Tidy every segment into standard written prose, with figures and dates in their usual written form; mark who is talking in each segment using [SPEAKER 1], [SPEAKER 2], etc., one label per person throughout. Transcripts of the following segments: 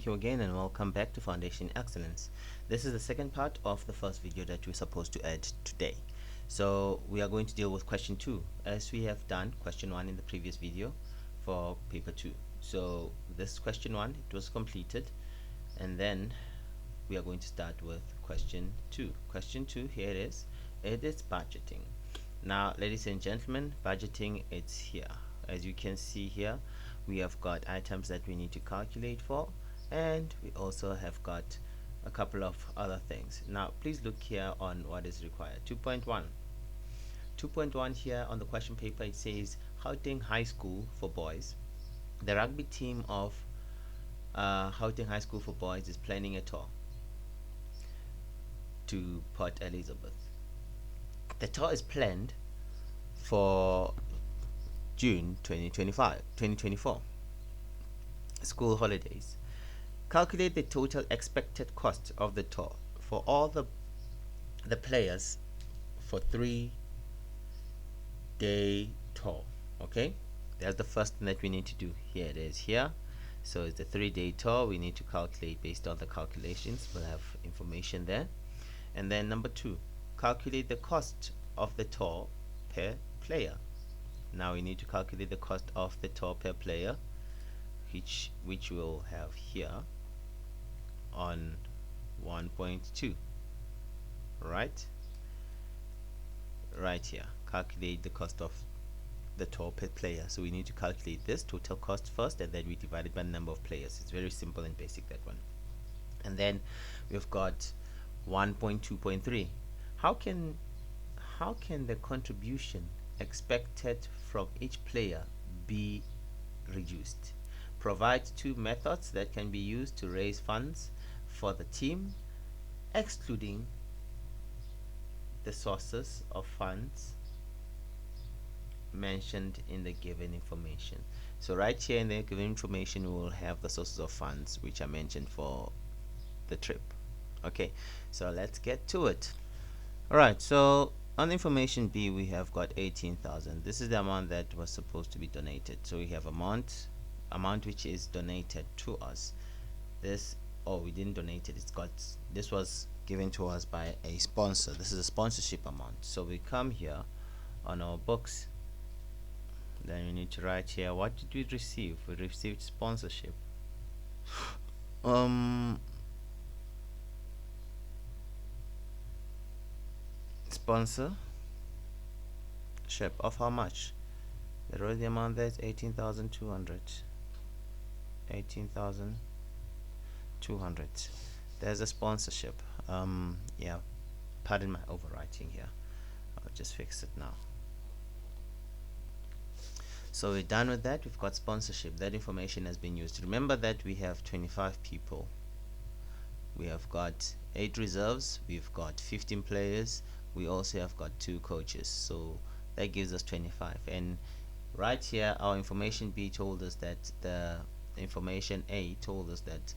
[SPEAKER 1] Thank you again and welcome back to Foundation Excellence. This is the second part of the first video that we're supposed to add today. So we are going to deal with question 2 as we have done question 1 in the previous video for paper 2. So this question 1, it was completed, and then we are going to start with question 2. Question 2, here it is. It is budgeting. Now, ladies and gentlemen, budgeting, it's here. As you can see here, we have got items that we need to calculate for, and we also have got a couple of other things. Now please look here on what is required. 2.1 here on the question paper, it says Gauteng High School for boys. The rugby team of Gauteng High School for boys is planning a tour to Port Elizabeth. The tour is planned for June 2024 school holidays. Calculate the total expected cost of the tour for all the players for 3-day tour. Okay, that's the first thing that we need to do. Here it is here. So it's a 3-day tour. We need to calculate based on the calculations. We'll have information there. And then number 2, calculate the cost of the tour per player. Now we need to calculate the cost of the tour per player, which we'll have here on 1.2, right here. Calculate the cost of the tour per player. So we need to calculate this total cost first, and then we divide it by the number of players. It's very simple and basic, that one. And then we've got 1.2.3. How can the contribution expected from each player be reduced? Provide 2 methods that can be used to raise funds for the team, excluding the sources of funds mentioned in the given information. So right here in the given information, we will have the sources of funds which are mentioned for the trip. Okay, so let's get to it. Alright, so on information B, we have got 18,000. This is the amount that was supposed to be donated. So we have amount which is donated to us. We didn't donate it. This was given to us by a sponsor. This is a sponsorship amount. So we come here on our books, then we need to write here, what did we receive? We received sponsorship. Sponsorship of how much? The amount there is 18,200. 18,200. There's a sponsorship. Yeah, pardon my overwriting here. I'll just fix it now. So we're done with that. We've got sponsorship. That information has been used. Remember that we have 25 people. We have got 8 reserves. We've got 15 players. We also have got 2 coaches. So that gives us 25. And right here, our information B told us that information A told us that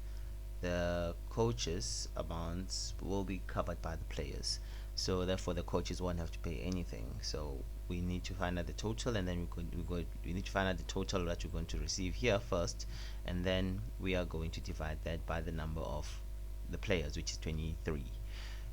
[SPEAKER 1] the coaches amounts will be covered by the players, so therefore the coaches won't have to pay anything. So we need to find out the total, and then we need to find out the total that we're going to receive here first, and then we are going to divide that by the number of the players, which is 23,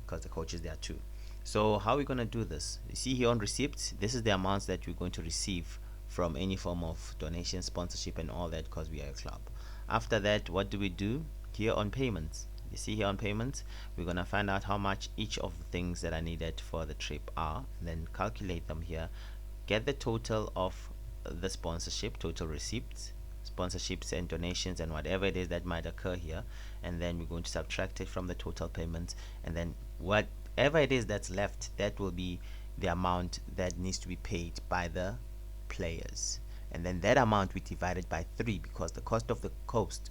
[SPEAKER 1] because the coaches, there are 2. So how are we going to do this? You see here on receipts, this is the amounts that we're going to receive from any form of donation, sponsorship, and all that, because we are a club. After that, what do we do? Here on payments, you see here on payments, we're going to find out how much each of the things that are needed for the trip are, and then calculate them here, get the total of the sponsorship, total receipts, sponsorships and donations and whatever it is that might occur here, and then we're going to subtract it from the total payments, and then whatever it is that's left, that will be the amount that needs to be paid by the players. And then that amount we divided by 3, because the cost of the coast,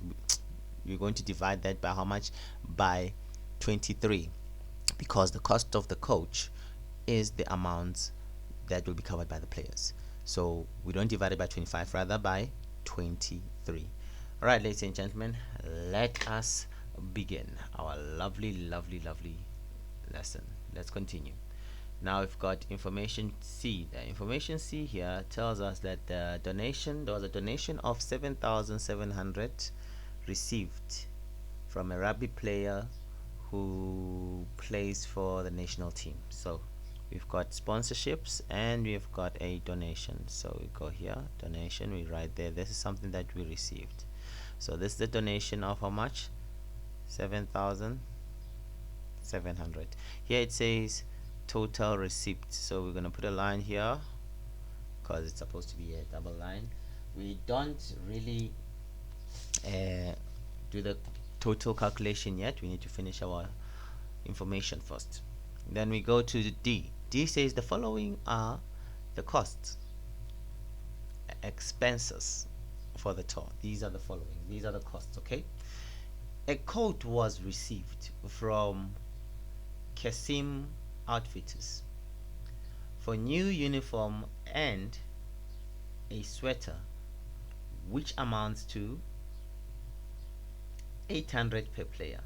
[SPEAKER 1] you're going to divide that by how much? By 23, because the cost of the coach is the amounts that will be covered by the players. So we don't divide it by 25, rather by 23. Alright, ladies and gentlemen, let us begin our lovely lesson. Let's continue. Now we've got information C. The information C here tells us that there was a donation of 7,700 received from a rugby player who plays for the national team. So we've got sponsorships and we've got a donation. So we go here, donation, we write there, this is something that we received. So this is the donation of how much? 7,700. Here it says total receipt. So we're gonna put a line here because it's supposed to be a double line. We don't really do the total calculation yet. We need to finish our information first. Then we go to the D. D says the following are the costs, expenses for the tour. These are the following. These are the costs, okay? A quote was received from Kasim Outfitters for new uniform and a sweater, which amounts to 800 per player.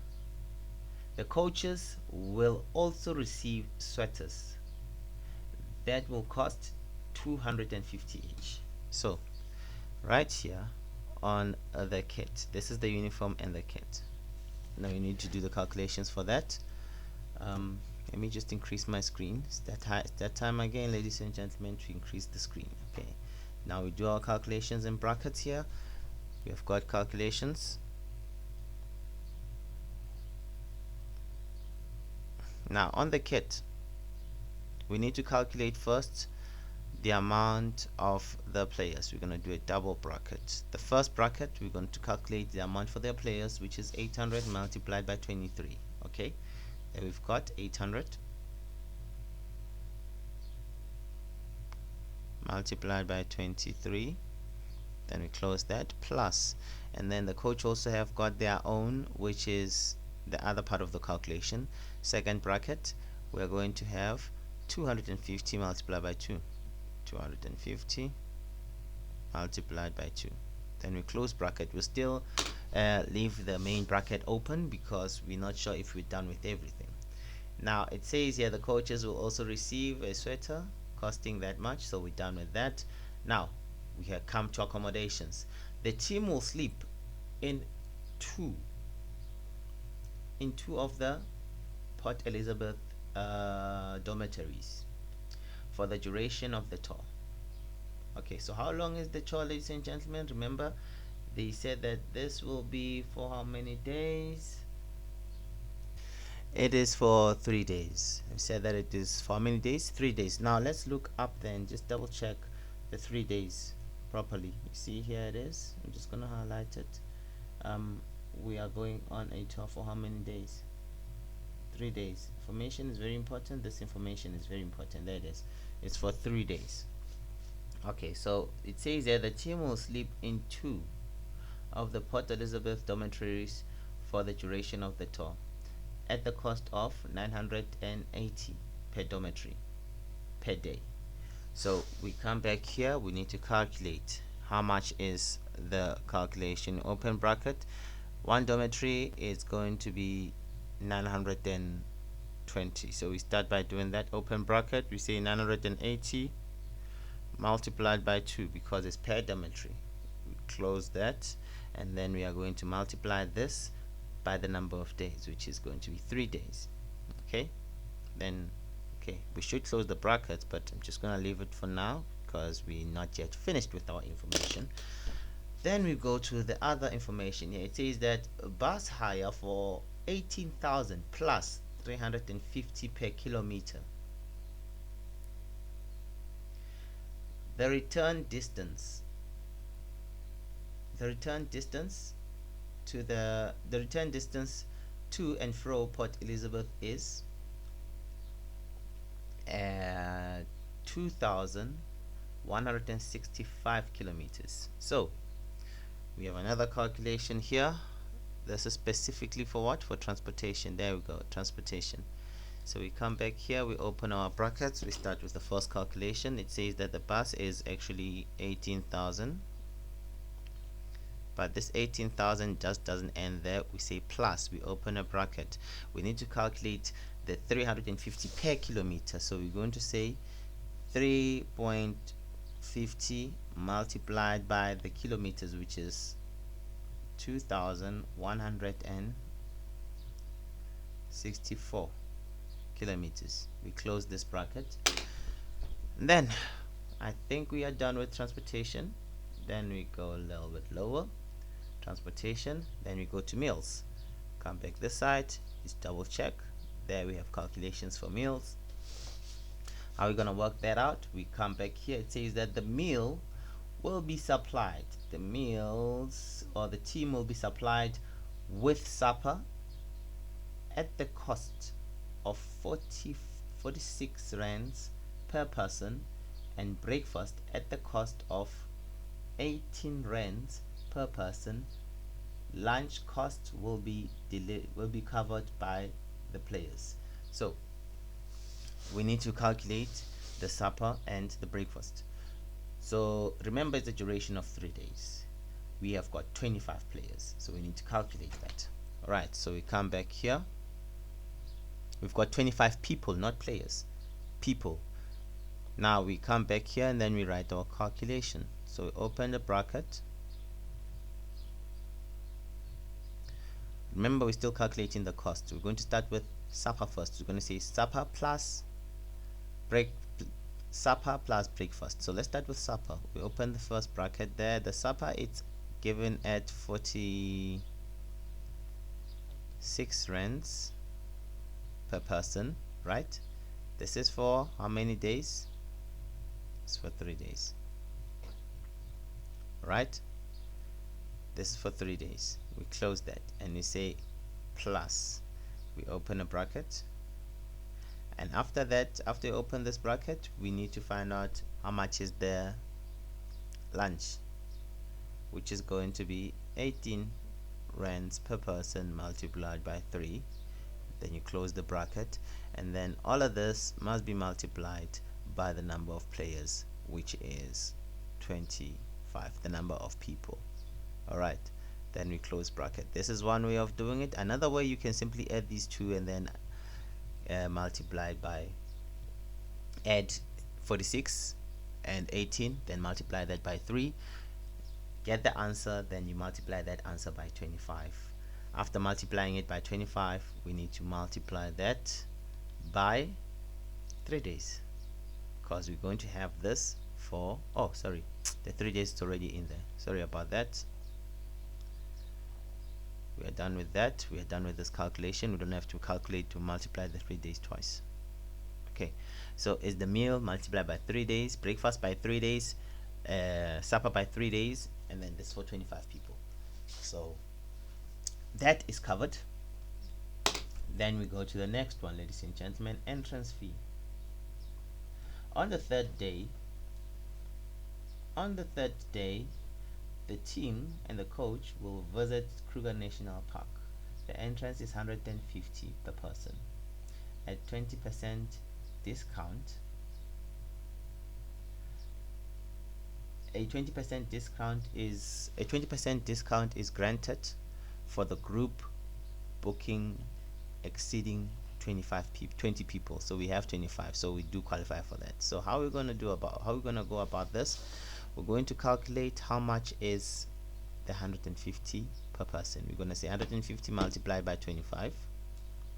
[SPEAKER 1] The coaches will also receive sweaters that will cost 250 each. So right here on the kit, this is the uniform and the kit. Now you need to do the calculations for that. Let me just increase my screen. It's that time again, ladies and gentlemen, to increase the screen. Okay, now we do our calculations in brackets here. We have got calculations. Now on the kit, we need to calculate first the amount of the players. We're going to do a double bracket. The first bracket, we're going to calculate the amount for their players, which is 800 multiplied by 23. Okay, then we've got 800 multiplied by 23. Then we close that, plus, and then the coach also have got their own, which is the other part of the calculation. Second bracket, we're going to have 250 multiplied by 2. 250 multiplied by 2. Then we close bracket. We still leave the main bracket open because we're not sure if we're done with everything. Now it says here the coaches will also receive a sweater costing that much, so we're done with that. Now we have come to accommodations. The team will sleep in two of the Port Elizabeth dormitories for the duration of the tour. Okay, so how long is the tour, ladies and gentlemen? Remember, they said that this will be for how many days? It is for 3 days. I said that it is for how many days? 3 days. Now let's look up then, just double check the 3 days properly. You see here it is. I'm just gonna highlight it. We are going on a tour for how many days? 3 days. Information is very important. This information is very important. There it is. It's for 3 days. Okay, so it says there the team will sleep in 2 of the Port Elizabeth dormitories for the duration of the tour at the cost of 980 per dormitory per day. So we come back here, we need to calculate how much is the calculation. Open bracket, one dormitory is going to be 920. So we start by doing that. Open bracket, we say 980 multiplied by 2 because it's per dormitory. We close that, and then we are going to multiply this by the number of days, which is going to be 3 days. Okay, then okay, we should close the brackets, but I'm just gonna leave it for now because we're not yet finished with our information. Then we go to the other information here. It says that bus hire for 18,000 plus 350 per kilometer. The return distance to and fro Port Elizabeth is 2,165 kilometers. So we have another calculation here. This is specifically for what? For transportation. There we go, transportation. So we come back here, we open our brackets, we start with the first calculation. It says that the bus is actually 18,000, but this 18,000 just doesn't end there. We say plus, we open a bracket, we need to calculate the 350 per kilometer. So we're going to say 3.50 multiplied by the kilometers, which is 2,165. 64 kilometers. We close this bracket. Then I think we are done with transportation. Then we go a little bit lower, transportation. Then we go to meals. Come back this side, just double check. There we have calculations for meals. How are we gonna work that out? We come back here. It says that the meal will be supplied. The meals or the team will be supplied with supper at the cost of 46 rands per person, and breakfast at the cost of 18 rands per person. Lunch cost will be covered by the players. So we need to calculate the supper and the breakfast. So remember, it's a duration of 3 days. We have got 25 players, so we need to calculate that. All right, so we come back here. We've got 25 people, not players, people. Now we come back here and then we write our calculation. So we open the bracket. Remember, we're still calculating the cost. We're going to start with supper first. We're going to say supper plus breakfast. So let's start with supper. We open the first bracket there. The supper, it's given at 46 rands per person, right? This is for how many days? It's for 3 days, right? This is for 3 days. We close that and we say plus. We open a bracket, and after that, after you open this bracket, we need to find out how much is the lunch, which is going to be 18 rands per person multiplied by 3. Then you close the bracket, and then all of this must be multiplied by the number of players, which is 25, the number of people. All right, then we close bracket. This is one way of doing it. Another way, you can simply add these two and then multiply by, add 46 and 18, then multiply that by 3, get the answer, then you multiply that answer by 25. After multiplying it by 25, we need to multiply that by 3 days, because we're going to have this for, oh sorry, the 3 days is already in there, sorry about that. We are done with that. We are done with this calculation. We don't have to calculate to multiply the 3 days twice. Okay, so is the meal multiplied by 3 days, breakfast by 3 days, supper by 3 days, and then this for 25 people. So that is covered. Then we go to the next one, ladies and gentlemen, entrance fee. On the third day, the team and the coach will visit Kruger National Park. The entrance is 150 per person. At 20% discount, a 20% discount is granted for the group booking exceeding 20 people. So we have 25, so we do qualify for that. So how are we going to go about this? We're going to calculate how much is the 150 per person. We're going to say 150 multiplied by 25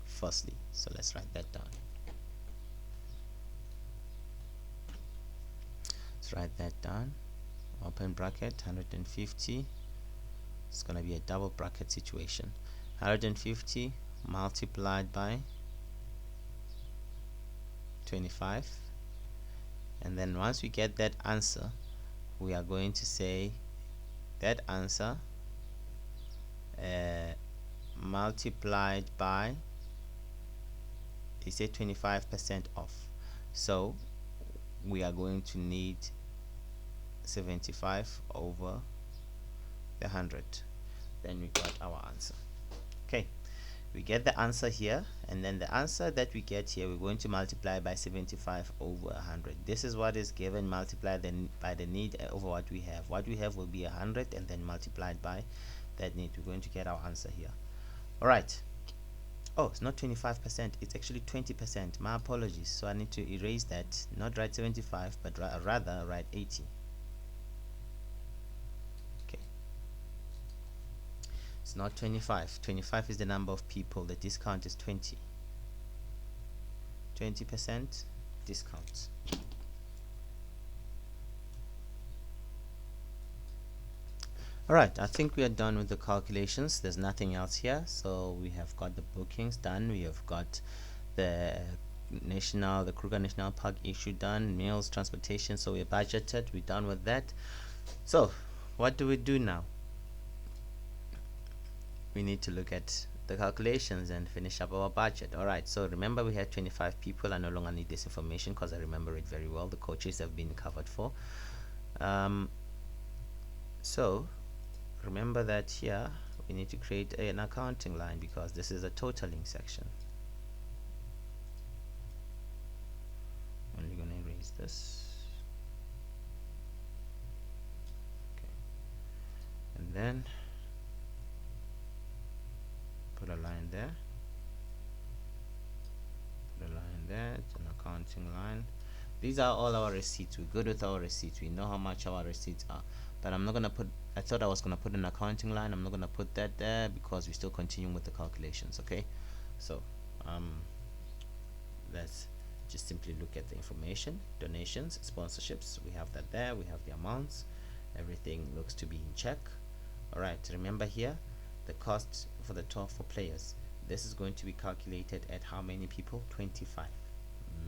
[SPEAKER 1] firstly. So let's write that down. Let's write that down. Open bracket, 150. It's going to be a double bracket situation. 150 multiplied by 25, and then once we get that answer, we are going to say that answer multiplied by, they say 25% off, so we are going to need 75 over the 100. Then we got our answer. Okay, we get the answer here, and then the answer that we get here, we're going to multiply by 75 over 100. This is what is given, multiplied then by the need over what we have. What we have will be 100, and then multiplied by that need. We're going to get our answer here. All right. Oh, it's not 25%, it's actually 20%. My apologies. So I need to erase that, not write 75, but rather write 80. Okay, it's not 25. 25 is the number of people. The discount is 20. 20% discount. Alright, I think we are done with the calculations. There's nothing else here. So we have got the bookings done. We have got the Kruger National Park issue done, meals, transportation. So we're budgeted. We're done with that. So what do we do now? We need to look at the calculations and finish up our budget. Alright, so remember we had 25 people. I no longer need this information because I remember it very well. The coaches have been covered for. So remember that here we need to create an accounting line because this is a totaling section. Only gonna erase this. Okay. And then put a line there. Put a line there. It's an accounting line. These are all our receipts. We're good with our receipts. We know how much our receipts are. But I'm not gonna put, I thought I was gonna put an accounting line. I'm not gonna put that there because we're still continuing with the calculations. Okay, so let's just simply look at the information. Donations, sponsorships, we have that there. We have the amounts. Everything looks to be in check. Alright, remember here the cost for the tour for players. This is going to be calculated at how many people? 25,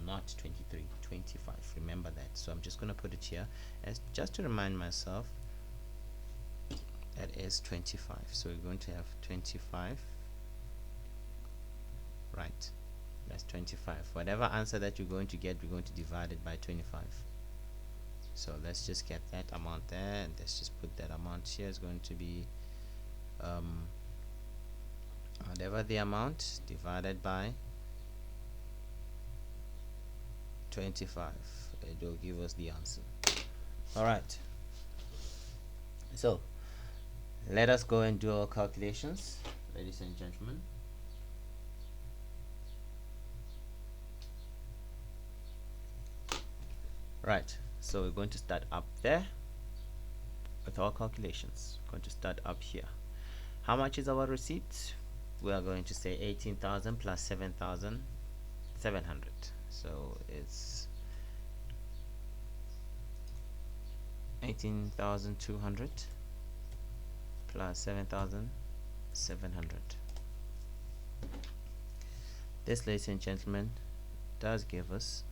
[SPEAKER 1] not 23, 25. Remember that. So I'm just going to put it here as just to remind myself. That is 25. So we're going to have 25. Right, that's 25. Whatever answer that you're going to get, we're going to divide it by 25. So let's just get that amount there, and let's just put that amount here. Is going to be whatever the amount divided by 25. It will give us the answer. Alright, so let us go and do our calculations, ladies and gentlemen. Right, so we're going to start up there with our calculations. We're going to start up here. How much is our receipt? We are going to say 18,000 plus 7,700. So it's 18,200 plus 7,700. This, ladies and gentlemen, does give us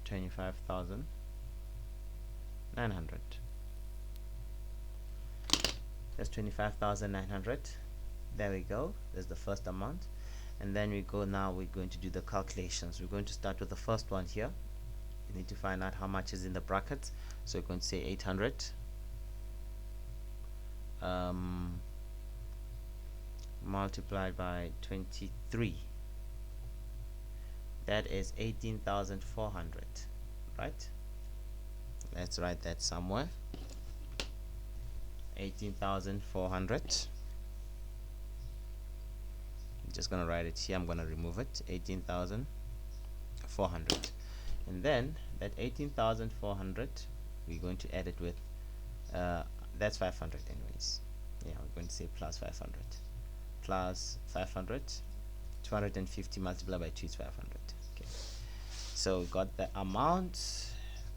[SPEAKER 1] 25,900. That's 25,900. There we go. There's the first amount. And then we go, now we're going to do the calculations. We're going to start with the first one here. You need to find out how much is in the brackets. So we're going to say 800 multiplied by 23. That is 18,400, right? Let's write that somewhere. 18,400. I'm just gonna write it here. I'm gonna remove it. 18,400, and then that 18,400 we're going to add it with that's 500 anyways. Yeah, we're going to say plus 500. Plus 500. 250 multiplied by 2 is 500. Okay, so we got the amount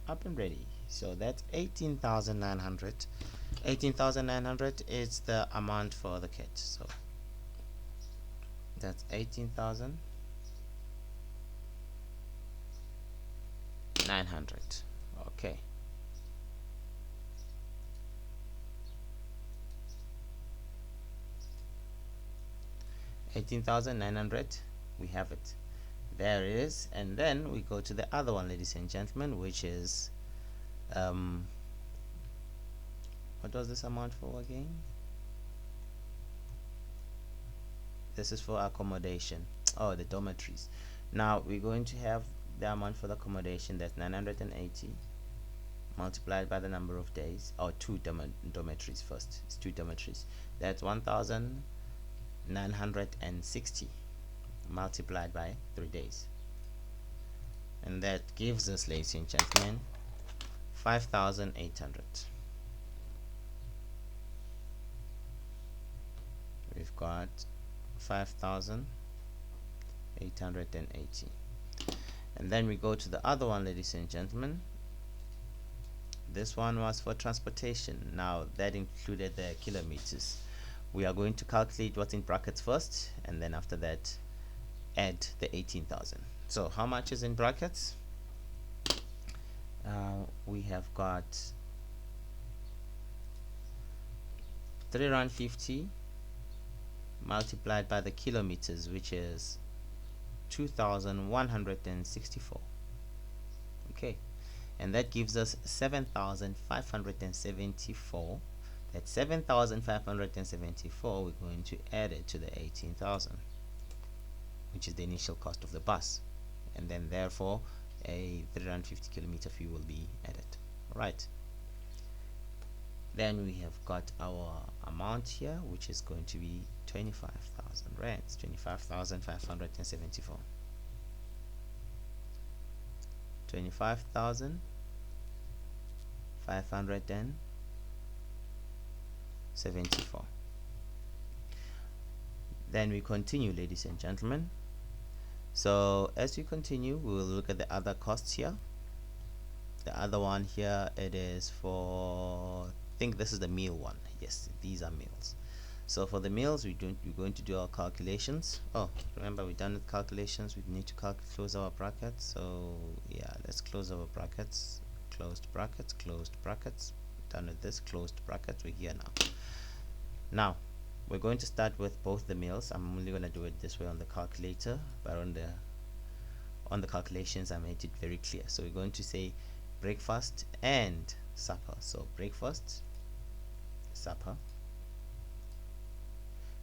[SPEAKER 1] up and ready. So that's 18,900. 18,900 is the amount for the kit. So that's 18,900. Okay. 18,900. We have it. There it is. And then we go to the other one, ladies and gentlemen, which is what was this amount for again? This is for accommodation. Oh, the dormitories. Now we're going to have the amount for the accommodation. That's 980 multiplied by the number of days, or two dormitories first. It's two dormitories. That's 1,960 multiplied by 3 days, and that gives us, ladies and gentlemen, 5,800. got 5,880. And then we go to the other one, ladies and gentlemen. This one was for transportation. Now that included the kilometers. We are going to calculate what's in brackets first, and then after that add the 18,000. So how much is in brackets? We have got 3 rand 50 multiplied by the kilometers, which is 2,164. Okay, and that gives us 7,574. That 7,574, we're going to add it to the 18,000, which is the initial cost of the bus, and then therefore a 350 kilometer fee will be added. Right, then we have got our amount here, which is going to be 25,000 rands, 25,574. 25,574. Then we continue, ladies and gentlemen. So as we continue, we will look at the other costs here. The other one here, it is for, I think this is the meal one. Yes, these are meals. So for the meals, we're going to do our calculations. Oh, remember, we're done with calculations. We need to close our brackets. So yeah, let's close our brackets. Closed brackets, closed brackets. Done with this, closed brackets. We're here now. Now we're going to start with both the meals. I'm only going to do it this way on the calculator, but on the calculations I made it very clear. So we're going to say breakfast and supper. So breakfast, supper.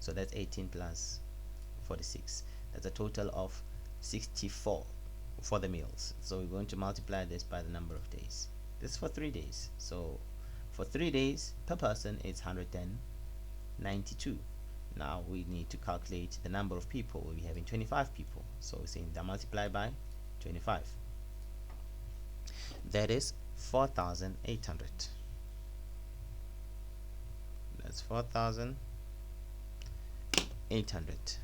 [SPEAKER 1] So that's 18 plus 46. That's a total of 64 for the meals. So we're going to multiply this by the number of days. This is for 3 days. So for 3 days per person, it's 192. Now we need to calculate the number of people. We're having 25 people. So we're saying that multiply by 25. That is 4,800. That's 4,800.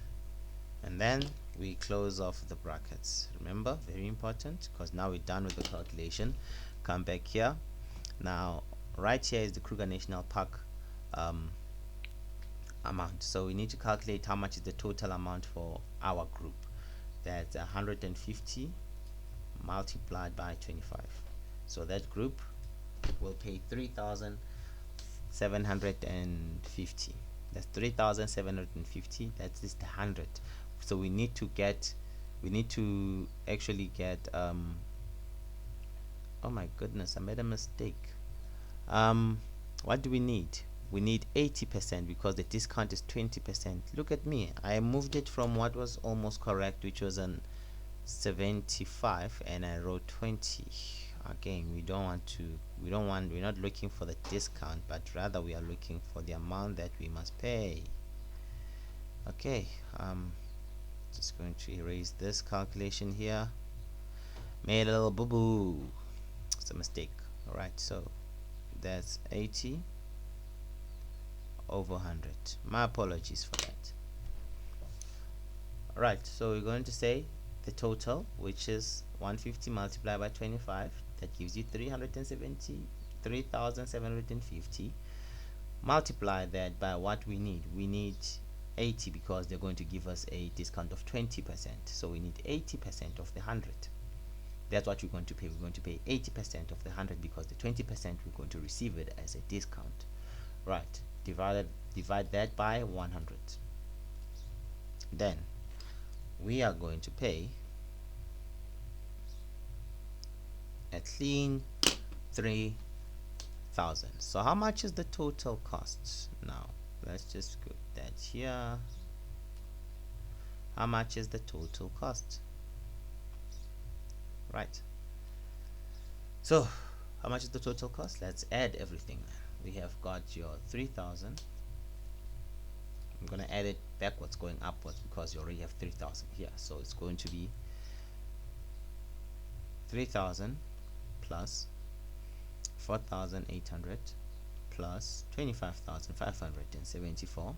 [SPEAKER 1] And then we close off the brackets. Remember, very important, because now we're done with the calculation. Come back here. Now right here is the Kruger National Park amount. So we need to calculate how much is the total amount for our group. That's 150 multiplied by 25. So that group will pay 3,750. That's 3,750. That is the 100. So we need to actually get oh my goodness, I made a mistake. What do we need? We need 80% because the discount is 20%. Look at me, I moved it from what was almost correct, which was an 75, and I wrote 20. Again, we're not looking for the discount, but rather we are looking for the amount that we must pay. Okay, just going to erase this calculation here. Made a little boo-boo. It's a mistake. Alright, so that's 80 over 100. My apologies for that. Alright, so we're going to say the total, which is 150 multiplied by 25. That gives you 3,750. Multiply that by what we need. We need 80 because they're going to give us a discount of 20%. So we need 80% of the 100. That's what we're going to pay. We're going to pay 80% of the 100 because the 20% we're going to receive it as a discount. Right. Divide that by 100. Then we are going to pay a clean 3,000. So how much is the total cost? Now let's just put that here. How much is the total cost? Right. So how much is the total cost? Let's add everything. We have got your 3,000. I'm gonna add it backwards, going upwards, because you already have 3,000 here. So it's going to be 3,000 plus 4,800 plus 25,574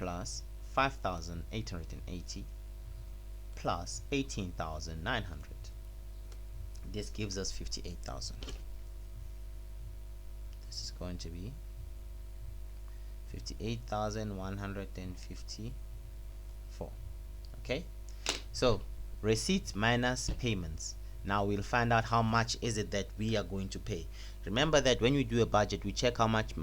[SPEAKER 1] plus 5,880 plus 18,900. This gives us 58,000. This is going to be 58,154. Okay, so receipts minus payments. Now we'll find out how much is it that we are going to pay. Remember that when we do a budget, we check how much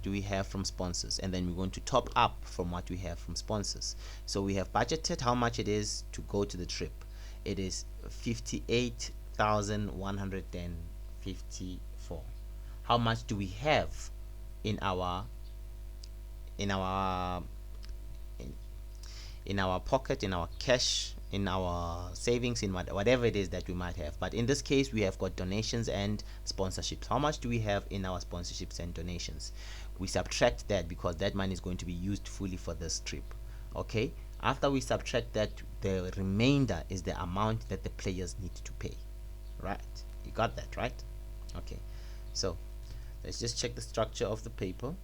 [SPEAKER 1] do we have from sponsors, and then we're going to top up from what we have from sponsors. So we have budgeted how much it is to go to the trip. It is 58,154. How much do we have in our pocket, in our cash, in our savings, in whatever it is that we might have? But in this case, we have got donations and sponsorships. How much do we have in our sponsorships and donations? We subtract that, because that money is going to be used fully for this trip. Okay, after we subtract that, the remainder is the amount that the players need to pay. Right, you got that right? Okay, so let's just check the structure of the paper.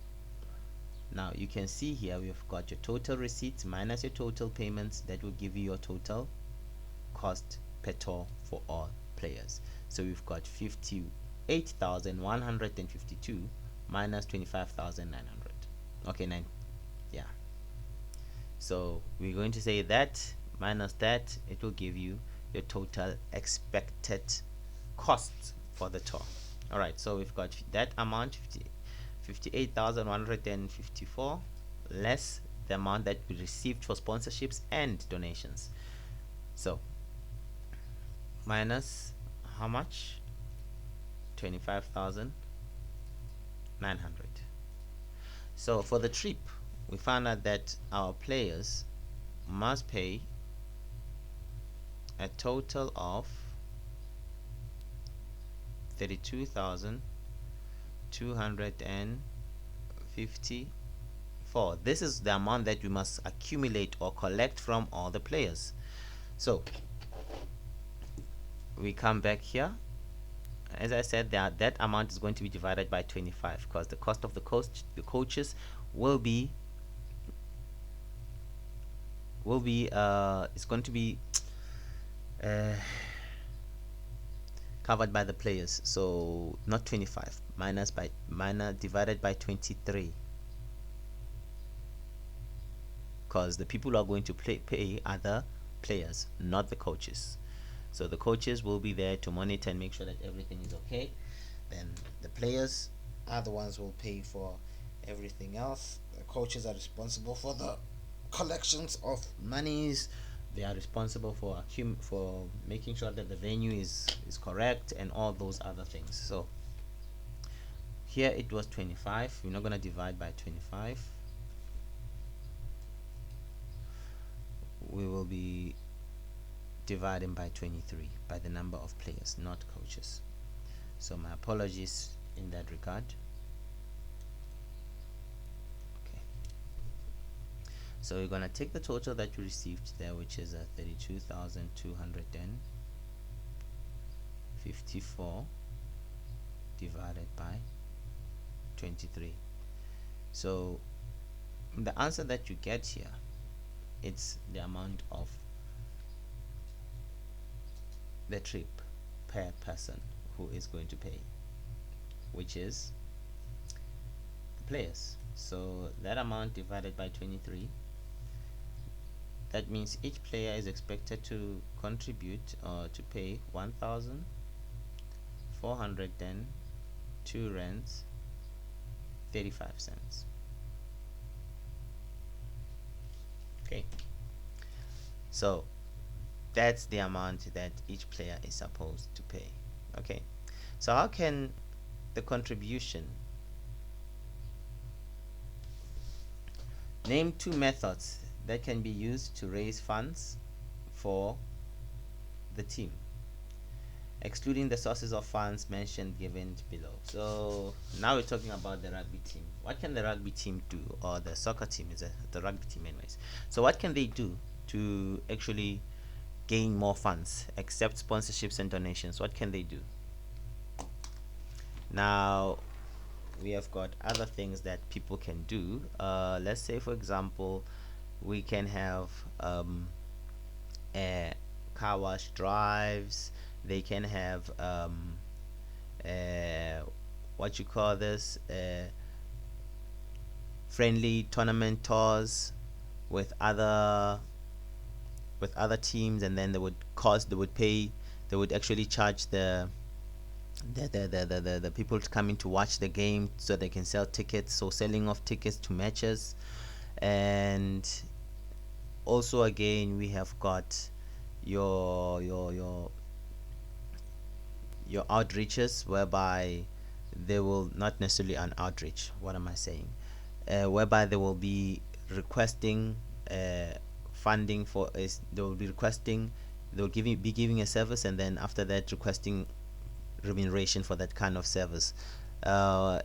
[SPEAKER 1] Now you can see here we've got your total receipts minus your total payments. That will give you your total cost per tour for all players. So we've got 58,152 minus 25,900. Okay, yeah. So we're going to say that minus that, it will give you your total expected costs for the tour. All right, so we've got that amount, 58,154 less the amount that we received for sponsorships and donations. So minus how much? 25,900. So for the trip, we found out that our players must pay a total of 32,254. This is the amount that we must accumulate or collect from all the players. So we come back here. As I said, that amount is going to be divided by 25, because the cost of the coaches will be it's going to be covered by the players. So not 25, divided by 23, because the people who are going to pay are the players, not the coaches. So the coaches will be there to monitor and make sure that everything is okay. Then the players are the ones who will pay for everything else. The coaches are responsible for the collections of monies. They are responsible for making sure that the venue is correct and all those other things. So here it was 25. We're not going to divide by 25. We will be dividing by 23, by the number of players, not coaches. So my apologies in that regard. Okay, so we're gonna take the total that you received there, which is 32,254 divided by 23. So the answer that you get here, it's the amount of the trip per person who is going to pay, which is the players. So that amount divided by 23, that means each player is expected to contribute or to pay 1,402 rands 35 cents. Okay, so that's the amount that each player is supposed to pay. Okay, so how can the contribution, name two methods that can be used to raise funds for the team, excluding the sources of funds mentioned given below. So now we're talking about the rugby team. What can the rugby team do, or the soccer team, is the rugby team anyways? So what can they do to actually gain more funds except sponsorships and donations? What can they do? Now we have got other things that people can do. Let's say, for example, we can have uh, car wash drives. They can have uh, what you call this friendly tournament tours with other teams, and then they would pay, they would actually charge the people coming to watch the game so they can sell tickets, so selling off tickets to matches. And also again we have got your your outreaches, whereby they will not necessarily an outreach, what am I saying, whereby they will be requesting funding for is they will be requesting, they will be giving a service, and then after that requesting remuneration for that kind of service. An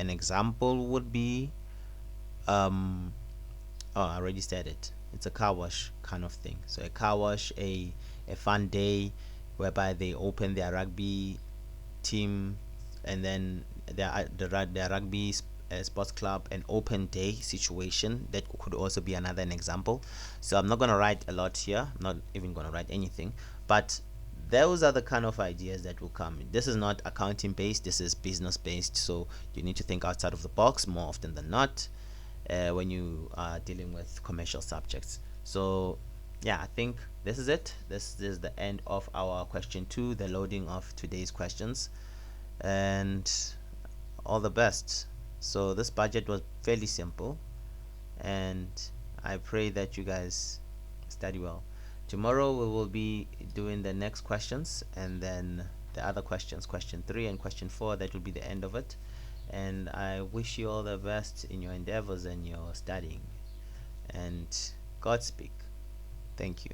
[SPEAKER 1] example would be um oh, I already said it. It's a car wash kind of thing. So a car wash, a fun day whereby they open their rugby team, and then their rugby sports club, an open day situation. That could also be another an example. So I'm not gonna write a lot here. I'm not even gonna write anything, but those are the kind of ideas that will come. This is not accounting based. This is business based. So you need to think outside of the box more often than not when you are dealing with commercial subjects. So yeah, I think this is it. This is the end of our question 2, the loading of today's questions, and all the best. So this budget was fairly simple, and I pray that you guys study well. Tomorrow we will be doing the next questions, and then the other questions, question 3 and question 4, that will be the end of it. And I wish you all the best in your endeavors and your studying, and Godspeed. Thank you.